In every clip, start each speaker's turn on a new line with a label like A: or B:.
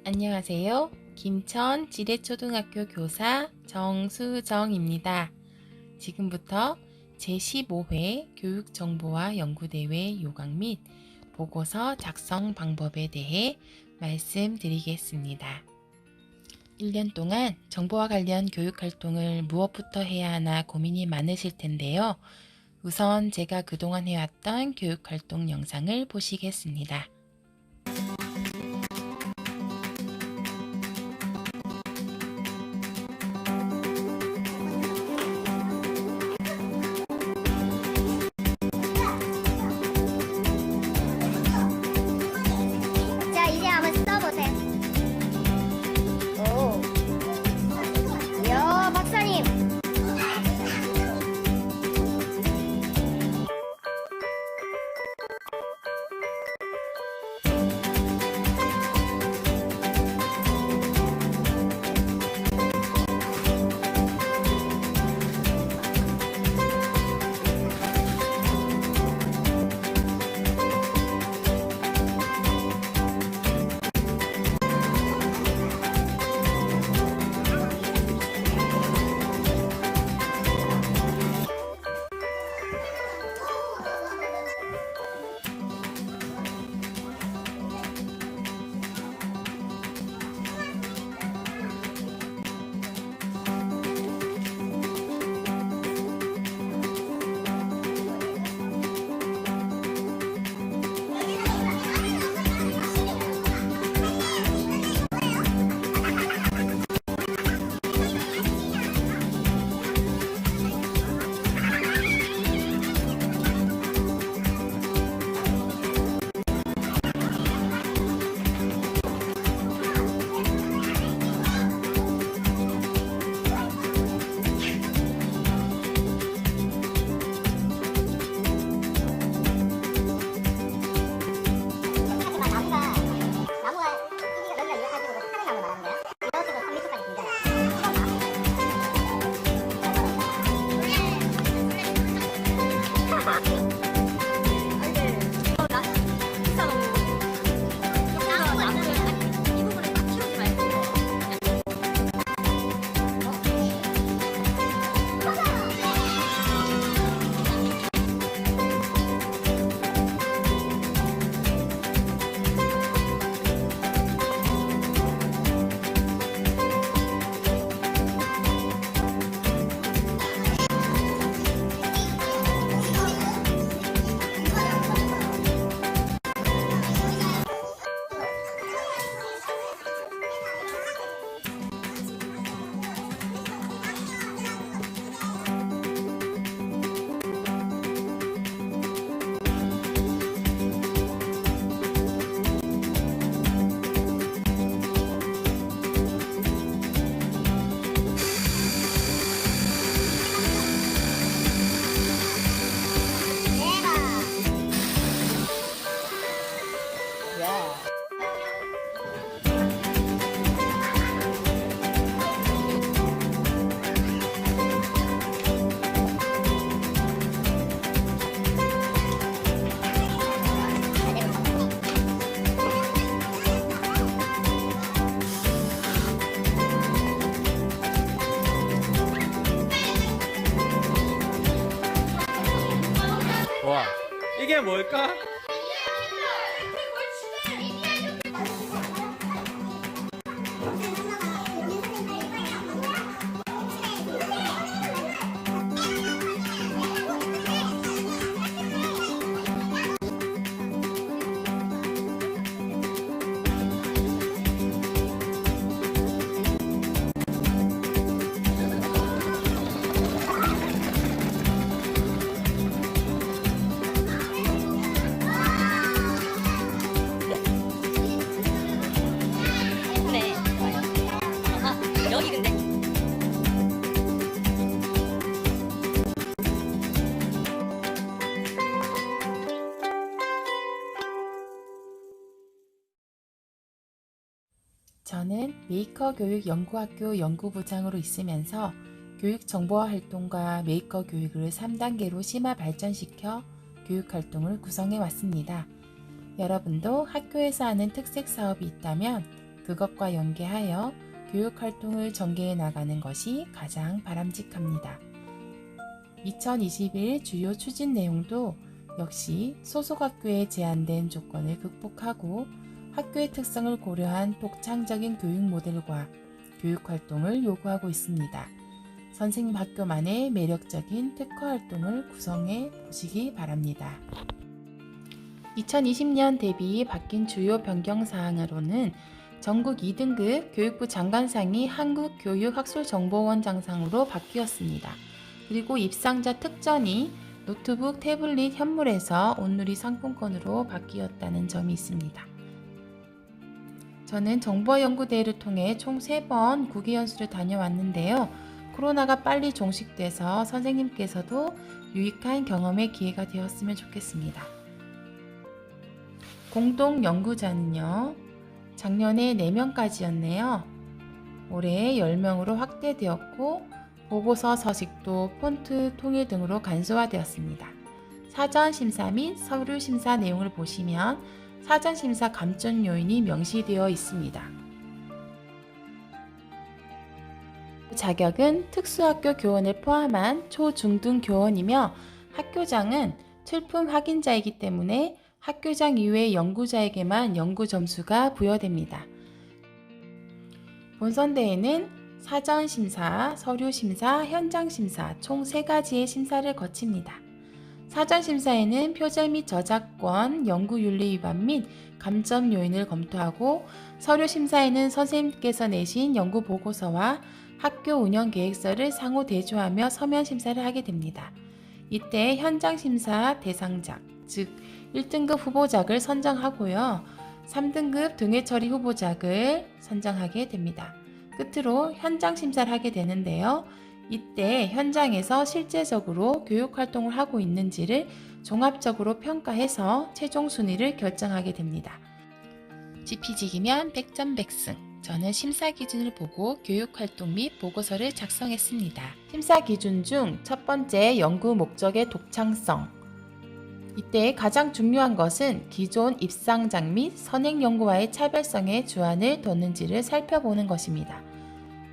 A: 안녕하세요. 김천 지대초등학교 교사 정수정입니다. 지금부터 제15회 교육정보화 연구대회 요강 및 보고서 작성 방법에 대해 말씀드리겠습니다. 1년 동안 정보와 관련 교육활동을 무엇부터 해야 하나 고민이 많으실 텐데요. 우선 제가 그동안 해왔던 교육활동 영상을 보시겠습니다.
B: 자, 이제 한번 써보세요. 오. 야, 박사님. 나무가 길이가 넓이가 이렇게 가지고 하는 나무 말하는 거야? 이렇게도 3m까지 길잖아.
C: 와, 이게 뭘까?
D: 네, 좋아요. 여기 근데
A: 저는 메이커 교육 연구학교 연구부장으로 있으면서 교육 정보화 활동과 메이커 교육을 3단계로 심화 발전시켜 교육 활동을 구성해 왔습니다. 여러분도 학교에서 하는 특색 사업이 있다면 그것과 연계하여 교육활동을 전개해 나가는 것이 가장 바람직합니다. 2021 주요 추진 내용도 역시 소속학교에 제한된 조건을 극복하고 학교의 특성을 고려한 독창적인 교육 모델과 교육활동을 요구하고 있습니다. 선생님 학교만의 매력적인 특화활동을 구성해 보시기 바랍니다. 2020년 대비 바뀐 주요 변경사항으로는 전국 2등급 교육부 장관상이 한국교육학술정보원장상으로 바뀌었습니다. 그리고 입상자 특전이 노트북, 태블릿, 현물에서 온누리 상품권으로 바뀌었다는 점이 있습니다. 저는 정보연구대회를 통해 총 3번 국외연수를 다녀왔는데요. 코로나가 빨리 종식돼서 선생님께서도 유익한 경험의 기회가 되었으면 좋겠습니다. 공동 연구자는요, 작년에 4명까지였네요. 올해 10명으로 확대되었고, 보고서 서식도 폰트 통일 등으로 간소화되었습니다. 사전심사 및 서류심사 내용을 보시면 사전심사 감점 요인이 명시되어 있습니다. 자격은 특수학교 교원을 포함한 초, 중, 등 교원이며 학교장은 출품 확인자이기 때문에 학교장 이외의 연구자에게만 연구 점수가 부여됩니다. 본선대회는 사전심사, 서류심사, 현장심사 총 3가지의 심사를 거칩니다. 사전심사에는 표절 및 저작권, 연구윤리 위반 및 감점 요인을 검토하고 서류심사에는 선생님께서 내신 연구보고서와 학교 운영계획서를 상호 대조하며 서면 심사를 하게 됩니다. 이때 현장심사 대상작, 즉 1등급 후보작을 선정하고요. 3등급 등회처리 후보작을 선정하게 됩니다. 끝으로 현장심사를 하게 되는데요. 이때 현장에서 실제적으로 교육활동을 하고 있는지를 종합적으로 평가해서 최종 순위를 결정하게 됩니다. 지피지기면 100점 100승. 저는 심사 기준을 보고 교육활동 및 보고서를 작성했습니다. 심사 기준 중 첫 번째 연구 목적의 독창성. 이때 가장 중요한 것은 기존 입상작 및 선행연구와의 차별성에 주안을 뒀는지를 살펴보는 것입니다.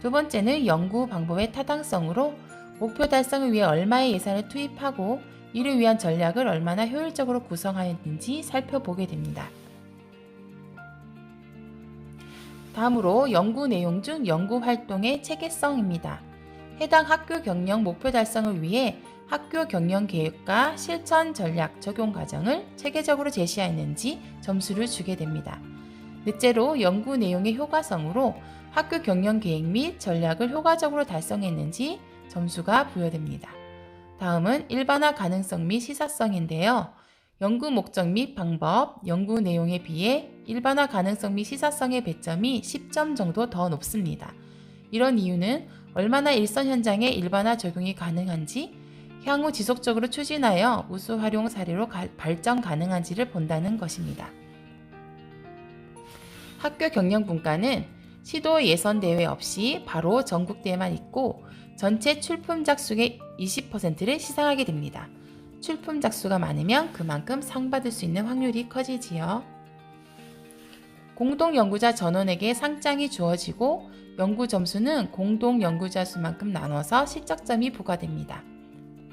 A: 두 번째는 연구 방법의 타당성으로 목표 달성을 위해 얼마의 예산을 투입하고 이를 위한 전략을 얼마나 효율적으로 구성하였는지 살펴보게 됩니다. 다음으로 연구 내용 중 연구 활동의 체계성입니다. 해당 학교 경영 목표 달성을 위해 학교 경영 계획과 실천 전략 적용 과정을 체계적으로 제시하였는지 점수를 주게 됩니다. 넷째로 연구 내용의 효과성으로 학교 경영 계획 및 전략을 효과적으로 달성했는지 점수가 부여됩니다. 다음은 일반화 가능성 및 시사성인데요. 연구 목적 및 방법, 연구 내용에 비해 일반화 가능성 및 시사성의 배점이 10점 정도 더 높습니다. 이런 이유는 얼마나 일선 현장에 일반화 적용이 가능한지, 향후 지속적으로 추진하여 우수 활용 사례로 발전 가능한지를 본다는 것입니다. 학교 경영 분과는 시도 예선 대회 없이 바로 전국대회만 있고 전체 출품작 수의 20%를 시상하게 됩니다. 출품작 수가 많으면 그만큼 상 받을 수 있는 확률이 커지지요. 공동 연구자 전원에게 상장이 주어지고 연구 점수는 공동 연구자 수만큼 나눠서 실적점이 부과됩니다.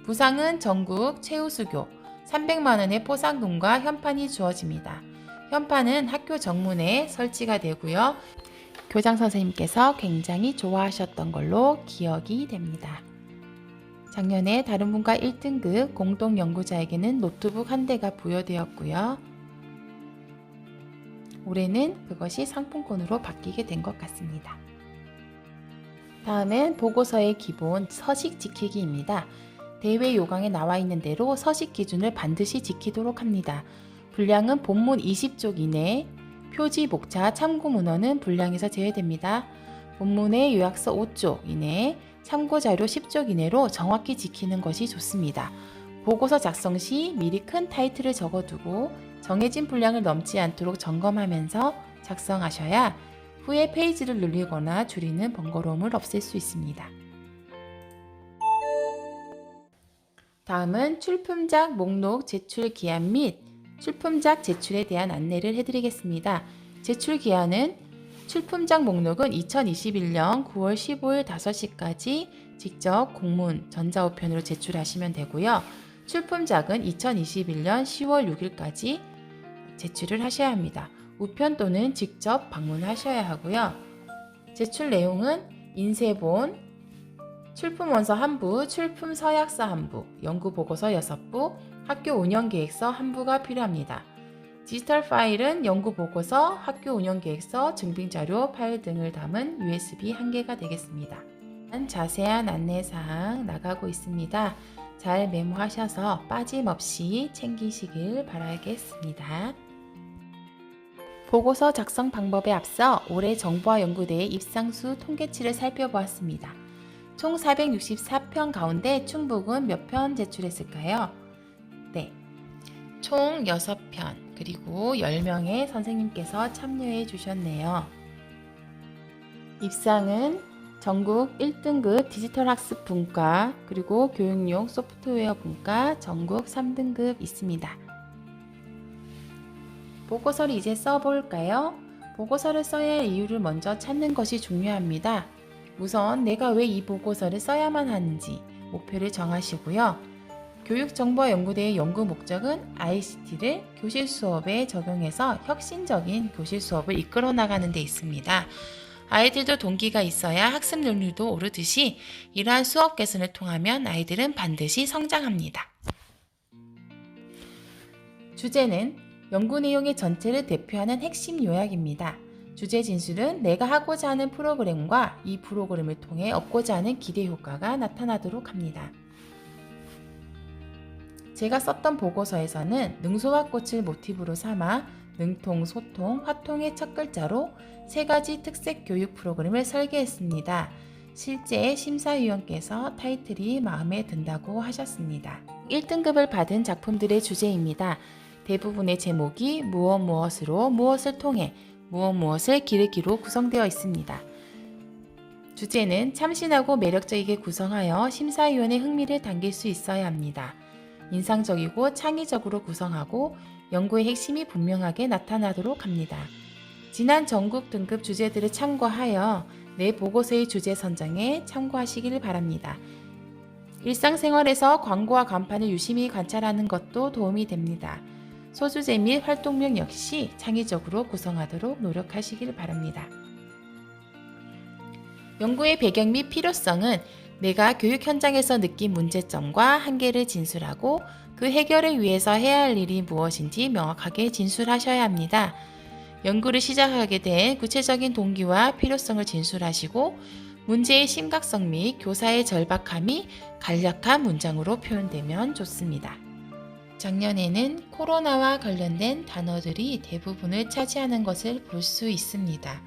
A: 부상은 전국 최우수교 300만 원의 포상금과 현판이 주어집니다. 현판은 학교 정문에 설치가 되고요. 교장 선생님께서 굉장히 좋아하셨던 걸로 기억이 됩니다. 작년에 다른 분과 1등급 공동 연구자에게는 노트북 1대가 부여되었고요. 올해는 그것이 상품권으로 바뀌게 된 것 같습니다. 다음은 보고서의 기본 서식 지키기입니다. 대회 요강에 나와 있는 대로 서식 기준을 반드시 지키도록 합니다. 분량은 본문 20쪽 이내, 표지, 목차, 참고 문헌은 분량에서 제외됩니다. 본문의 요약서 5쪽 이내, 참고 자료 10쪽 이내로 정확히 지키는 것이 좋습니다. 보고서 작성 시 미리 큰 타이틀을 적어두고 정해진 분량을 넘지 않도록 점검하면서 작성하셔야 후에 페이지를 늘리거나 줄이는 번거로움을 없앨 수 있습니다. 다음은 출품작 목록 제출 기한 및 출품작 제출에 대한 안내를 해드리겠습니다. 제출 기한은 출품작 목록은 2021년 9월 15일 5시까지 직접 공문 전자우편으로 제출하시면 되고요. 출품작은 2021년 10월 6일까지 제출을 하셔야 합니다. 우편 또는 직접 방문하셔야 하고요. 제출 내용은 인쇄본, 출품원서 1부, 출품 서약서 1부, 연구보고서 6부, 학교 운영계획서 1부가 필요합니다. 디지털 파일은 연구보고서, 학교 운영계획서, 증빙자료 파일 등을 담은 USB 1개가 되겠습니다. 자세한 안내사항 나가고 있습니다. 잘 메모하셔서 빠짐없이 챙기시길 바라겠습니다. 보고서 작성 방법에 앞서 올해 정보화 연구대의 입상수 통계치를 살펴보았습니다. 총 464편 가운데 충북은 몇 편 제출했을까요? 네, 총 6편, 그리고 10명의 선생님께서 참여해 주셨네요. 입상은 전국 1등급 디지털 학습 분과, 그리고 교육용 소프트웨어 분과 전국 3등급 있습니다. 보고서를 이제 써볼까요? 보고서를 써야 할 이유를 먼저 찾는 것이 중요합니다. 우선 내가 왜 이 보고서를 써야만 하는지 목표를 정하시고요. 교육정보연구대의 연구 목적은 ICT를 교실 수업에 적용해서 혁신적인 교실 수업을 이끌어 나가는 데 있습니다. 아이들도 동기가 있어야 학습 능률도 오르듯이 이러한 수업 개선을 통하면 아이들은 반드시 성장합니다. 주제는 연구 내용의 전체를 대표하는 핵심 요약입니다. 주제 진술은 내가 하고자 하는 프로그램과 이 프로그램을 통해 얻고자 하는 기대 효과가 나타나도록 합니다. 제가 썼던 보고서에서는 능소와 꽃을 모티브로 삼아 능통, 소통, 화통의 첫 글자로 3가지 특색 교육 프로그램을 설계했습니다. 실제 심사위원께서 타이틀이 마음에 든다고 하셨습니다. 1등급을 받은 작품들의 주제입니다. 대부분의 제목이 무엇으로 무엇을 통해 무엇을 기르기로 구성되어 있습니다. 주제는 참신하고 매력적이게 구성하여 심사위원의 흥미를 당길 수 있어야 합니다. 인상적이고 창의적으로 구성하고 연구의 핵심이 분명하게 나타나도록 합니다. 지난 전국 등급 주제들을 참고하여 내 보고서의 주제 선정에 참고하시길 바랍니다. 일상생활에서 광고와 간판을 유심히 관찰하는 것도 도움이 됩니다. 소주제 및 활동명 역시 창의적으로 구성하도록 노력하시길 바랍니다. 연구의 배경 및 필요성은 내가 교육 현장에서 느낀 문제점과 한계를 진술하고 그 해결을 위해서 해야 할 일이 무엇인지 명확하게 진술하셔야 합니다. 연구를 시작하게 된 구체적인 동기와 필요성을 진술하시고 문제의 심각성 및 교사의 절박함이 간략한 문장으로 표현되면 좋습니다. 작년에는 코로나와 관련된 단어들이 대부분을 차지하는 것을 볼 수 있습니다.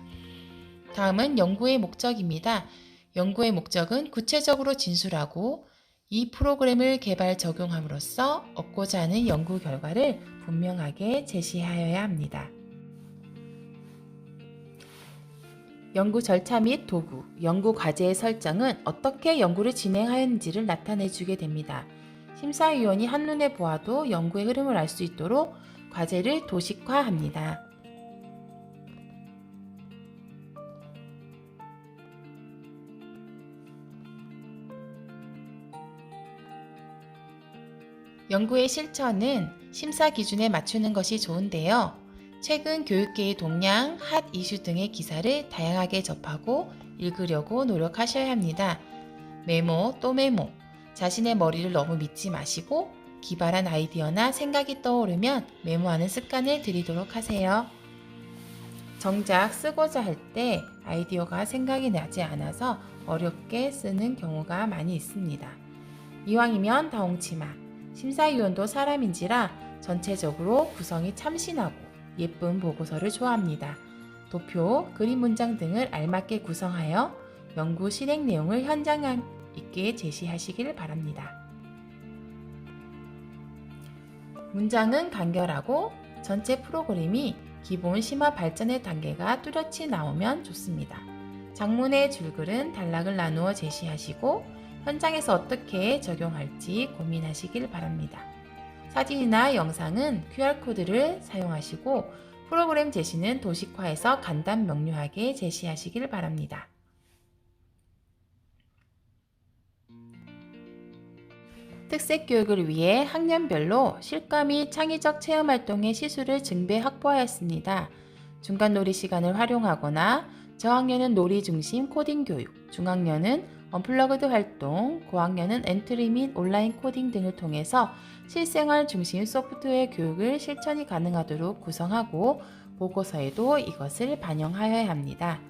A: 다음은 연구의 목적입니다. 연구의 목적은 구체적으로 진술하고 이 프로그램을 개발 적용함으로써 얻고자 하는 연구 결과를 분명하게 제시하여야 합니다. 연구 절차 및 도구, 연구 과제의 설정은 어떻게 연구를 진행하였는지를 나타내주게 됩니다. 심사위원이 한눈에 보아도 연구의 흐름을 알 수 있도록 과제를 도식화합니다. 연구의 실천은 심사 기준에 맞추는 것이 좋은데요. 최근 교육계의 동향, 핫 이슈 등의 기사를 다양하게 접하고 읽으려고 노력하셔야 합니다. 메모 또 메모, 자신의 머리를 너무 믿지 마시고 기발한 아이디어나 생각이 떠오르면 메모하는 습관을 들이도록 하세요. 정작 쓰고자 할 때 아이디어가 생각이 나지 않아서 어렵게 쓰는 경우가 많이 있습니다. 이왕이면 다홍치마, 심사위원도 사람인지라 전체적으로 구성이 참신하고 예쁜 보고서를 좋아합니다. 도표, 그림 문장 등을 알맞게 구성하여 연구 실행 내용을 현장 있게 제시하시길 바랍니다. 문장은 간결하고 전체 프로그램이 기본 심화 발전의 단계가 뚜렷이 나오면 좋습니다. 장문의 줄글은 단락을 나누어 제시하시고 현장에서 어떻게 적용할지 고민하시길 바랍니다. 사진이나 영상은 QR코드를 사용하시고 프로그램 제시는 도식화해서 간단 명료하게 제시하시길 바랍니다. 특색 교육을 위해 학년별로 실과 및 창의적 체험 활동의 시수를 증배 확보하였습니다. 중간 놀이 시간을 활용하거나 저학년은 놀이 중심 코딩 교육, 중학년은 언플러그드 활동, 고학년은 엔트리 및 온라인 코딩 등을 통해서 실생활 중심 소프트웨어 교육을 실천이 가능하도록 구성하고 보고서에도 이것을 반영하여야 합니다.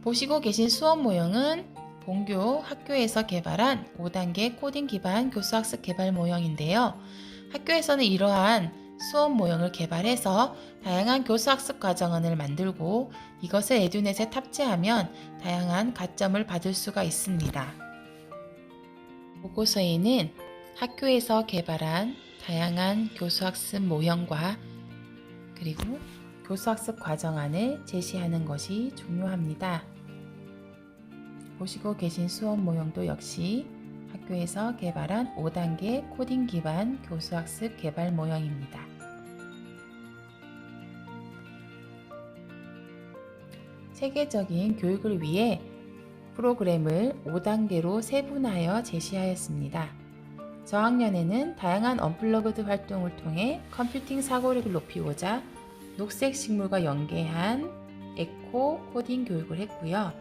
A: 보시고 계신 수업 모형은 본교 학교에서 개발한 5단계 코딩 기반 교수학습 개발 모형인데요. 학교에서는 이러한 수업 모형을 개발해서 다양한 교수학습 과정안을 만들고 이것을 에듀넷에 탑재하면 다양한 가점을 받을 수가 있습니다. 보고서에는 학교에서 개발한 다양한 교수학습 모형과 그리고 교수학습 과정안을 제시하는 것이 중요합니다. 보시고 계신 수업 모형도 역시 학교에서 개발한 5단계 코딩 기반 교수학습 개발 모형입니다. 체계적인 교육을 위해 프로그램을 5단계로 세분하여 제시하였습니다. 저학년에는 다양한 언플러그드 활동을 통해 컴퓨팅 사고력을 높이고자 녹색 식물과 연계한 에코 코딩 교육을 했고요.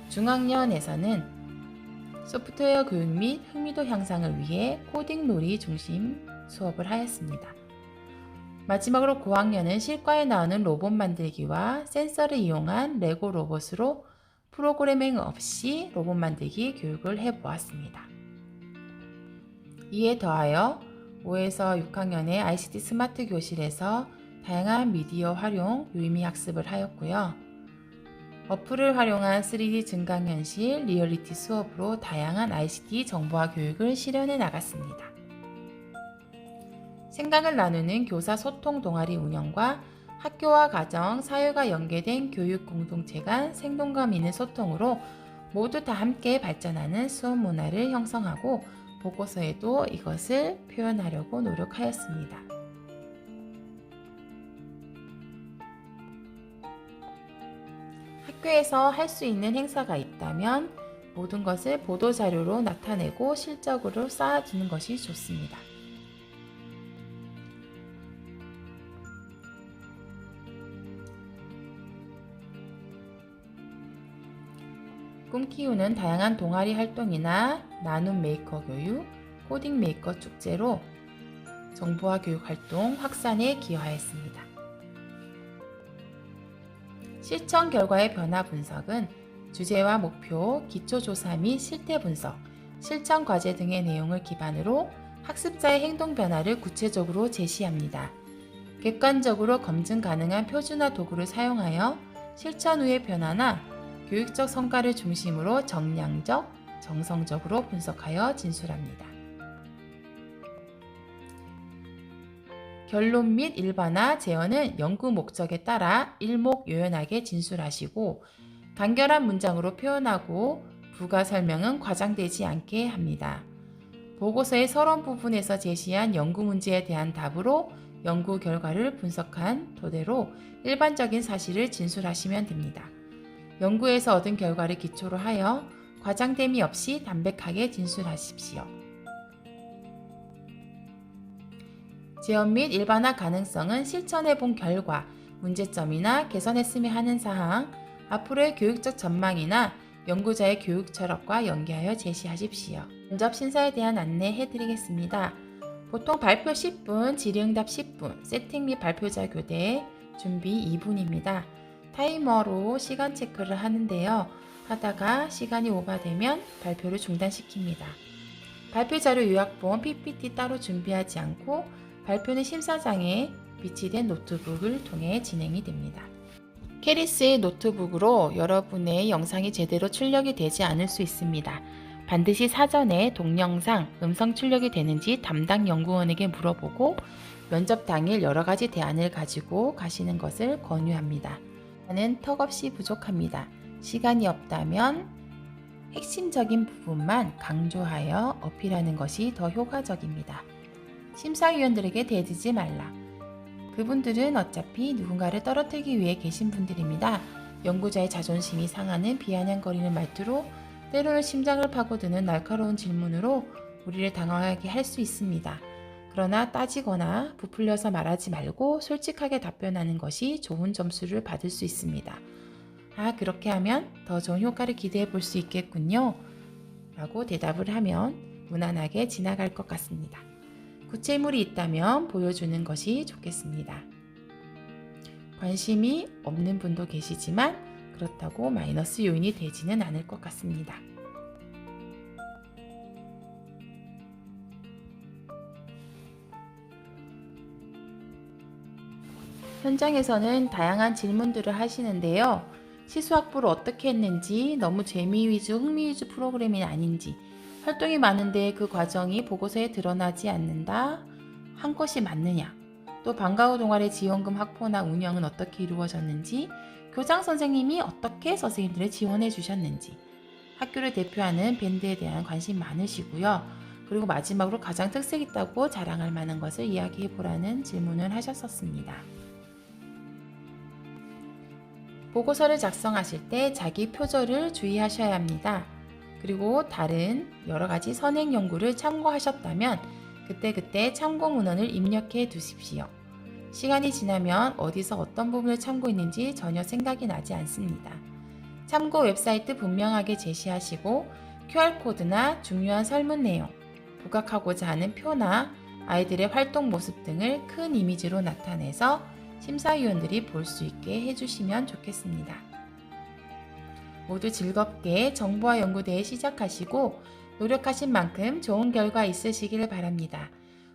A: 중학년에서는 소프트웨어 교육 및 흥미도 향상을 위해 코딩 놀이 중심 수업을 하였습니다. 마지막으로 고학년은 실과에 나오는 로봇 만들기와 센서를 이용한 레고 로봇으로 프로그래밍 없이 로봇 만들기 교육을 해보았습니다. 이에 더하여 5에서 6학년의 ICT 스마트 교실에서 다양한 미디어 활용 유의미 학습을 하였고요. 어플을 활용한 3D 증강현실 리얼리티 수업으로 다양한 ICT 정보화 교육을 실현해 나갔습니다. 생각을 나누는 교사 소통 동아리 운영과 학교와 가정, 사회가 연계된 교육 공동체 간 생동감 있는 소통으로 모두 다 함께 발전하는 수업 문화를 형성하고 보고서에도 이것을 표현하려고 노력하였습니다. 학교에서 할 수 있는 행사가 있다면 모든 것을 보도자료로 나타내고 실적으로 쌓아두는 것이 좋습니다. 꿈 키우는 다양한 동아리 활동이나 나눔 메이커 교육, 코딩 메이커 축제로 정보화 교육 활동 확산에 기여하였습니다. 실천 결과의 변화 분석은 주제와 목표, 기초조사 및 실태 분석, 실천 과제 등의 내용을 기반으로 학습자의 행동 변화를 구체적으로 제시합니다. 객관적으로 검증 가능한 표준화 도구를 사용하여 실천 후의 변화나 교육적 성과를 중심으로 정량적, 정성적으로 분석하여 진술합니다. 결론 및 일반화, 제언은 연구 목적에 따라 일목요연하게 진술하시고 간결한 문장으로 표현하고 부가 설명은 과장되지 않게 합니다. 보고서의 서론 부분에서 제시한 연구 문제에 대한 답으로 연구 결과를 분석한 토대로 일반적인 사실을 진술하시면 됩니다. 연구에서 얻은 결과를 기초로 하여 과장됨이 없이 담백하게 진술하십시오. 제언 및 일반화 가능성은 실천해본 결과, 문제점이나 개선했으면 하는 사항, 앞으로의 교육적 전망이나 연구자의 교육 철학과 연계하여 제시하십시오. 면접 심사에 대한 안내 해드리겠습니다. 보통 발표 10분, 질의응답 10분, 세팅 및 발표자 교대, 준비 2분입니다. 타이머로 시간 체크를 하는데요. 하다가 시간이 오버되면 발표를 중단시킵니다. 발표 자료 요약본 PPT 따로 준비하지 않고 발표는 심사장에 비치된 노트북을 통해 진행이 됩니다. 캐리스의 노트북으로 여러분의 영상이 제대로 출력이 되지 않을 수 있습니다. 반드시 사전에 동영상, 음성 출력이 되는지 담당 연구원에게 물어보고 면접 당일 여러 가지 대안을 가지고 가시는 것을 권유합니다. 는 턱없이 부족합니다. 시간이 없다면 핵심적인 부분만 강조하여 어필하는 것이 더 효과적입니다. 심사위원들에게 대들지 말라. 그분들은 어차피 누군가를 떨어뜨리기 위해 계신 분들입니다. 연구자의 자존심이 상하는 비아냥거리는 말투로, 때로는 심장을 파고드는 날카로운 질문으로 우리를 당황하게 할 수 있습니다. 그러나 따지거나 부풀려서 말하지 말고 솔직하게 답변하는 것이 좋은 점수를 받을 수 있습니다. 아, 그렇게 하면 더 좋은 효과를 기대해 볼 수 있겠군요. 라고 대답을 하면 무난하게 지나갈 것 같습니다. 구체물이 있다면 보여주는 것이 좋겠습니다. 관심이 없는 분도 계시지만 그렇다고 마이너스 요인이 되지는 않을 것 같습니다. 현장에서는 다양한 질문들을 하시는데요. 시수 확보를 어떻게 했는지, 너무 재미 위주, 흥미 위주 프로그램이 아닌지, 활동이 많은데 그 과정이 보고서에 드러나지 않는다, 한 것이 맞느냐, 또 방과 후 동아리 지원금 확보나 운영은 어떻게 이루어졌는지, 교장 선생님이 어떻게 선생님들을 지원해 주셨는지, 학교를 대표하는 밴드에 대한 관심 많으시고요. 그리고 마지막으로 가장 특색 있다고 자랑할 만한 것을 이야기해 보라는 질문을 하셨었습니다. 보고서를 작성하실 때 자기 표절을 주의하셔야 합니다. 그리고 다른 여러 가지 선행 연구를 참고하셨다면 그때그때 참고 문헌을 입력해 두십시오. 시간이 지나면 어디서 어떤 부분을 참고했는지 전혀 생각이 나지 않습니다. 참고 웹사이트 분명하게 제시하시고 QR코드나 중요한 설문 내용, 부각하고자 하는 표나 아이들의 활동 모습 등을 큰 이미지로 나타내서 심사위원들이 볼 수 있게 해주시면 좋겠습니다. 모두 즐겁게 정보화 연구대회 시작하시고 노력하신 만큼 좋은 결과 있으시기를 바랍니다.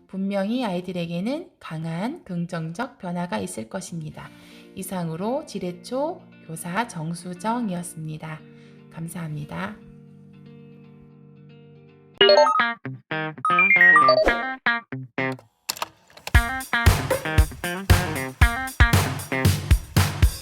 A: 분명히 아이들에게는 강한 긍정적 변화가 있을 것입니다. 이상으로 지뢰초 교사 정수정이었습니다. 감사합니다.